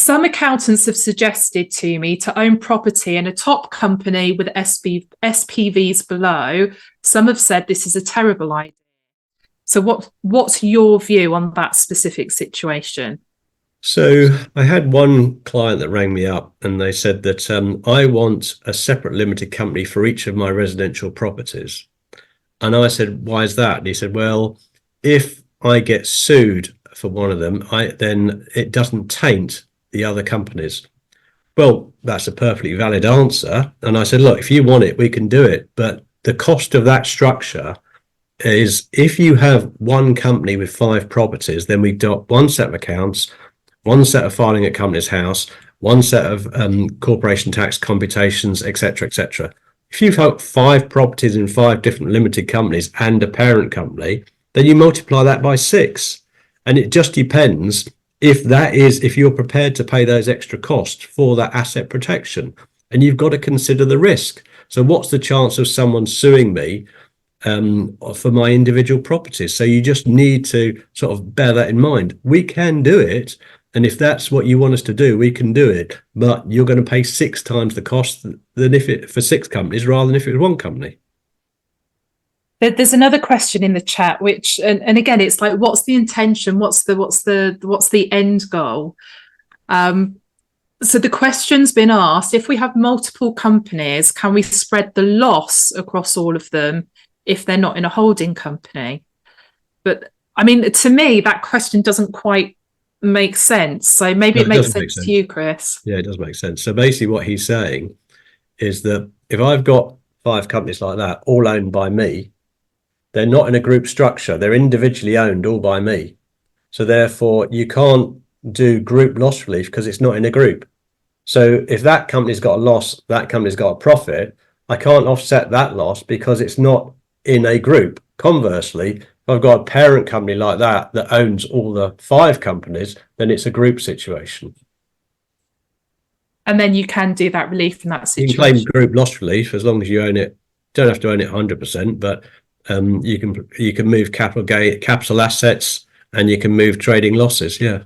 Some accountants have suggested to me to own property in a top company with SPVs below. Some have said this is a terrible idea. So what's your view on that specific situation? So I had one client that rang me up and they said that I want a separate limited company for each of my residential properties. And I said, why is that? And he said, well, if I get sued for one of them, then it doesn't taint the other companies. Well, that's a perfectly valid answer. And I said, look, if you want it, we can do it. But the cost of that structure is, if you have one company with 5 properties, then we've got one set of accounts, one set of filing at Companies House, one set of corporation tax computations, etc., etc. If you've got 5 properties in 5 different limited companies and a parent company, then you multiply that by 6. And it just depends if you're prepared to pay those extra costs for that asset protection. And you've got to consider the risk. So what's the chance of someone suing me for my individual properties? So you just need to sort of bear that in mind. We can do it. And if that's what you want us to do, we can do it. But you're going to pay 6 times the cost than for 6 companies rather than if it was one company. There's another question in the chat, which, and again, it's like, what's the intention? What's the end goal? So the question's been asked: if we have multiple companies, can we spread the loss across all of them if they're not in a holding company? But I mean, to me, that question doesn't quite make sense. So maybe it makes sense to you, Chris. Yeah, it does make sense. So basically what he's saying is that if I've got 5 companies like that, all owned by me, they're not in a group structure. They're individually owned all by me. So therefore, you can't do group loss relief because it's not in a group. So if that company's got a loss, that company's got a profit, I can't offset that loss because it's not in a group. Conversely, if I've got a parent company like that owns all the 5 companies, then it's a group situation. And then you can do that relief in that situation. You can claim group loss relief as long as you own it. Don't have to own it 100%, but you can move capital assets and you can move trading losses. Yeah.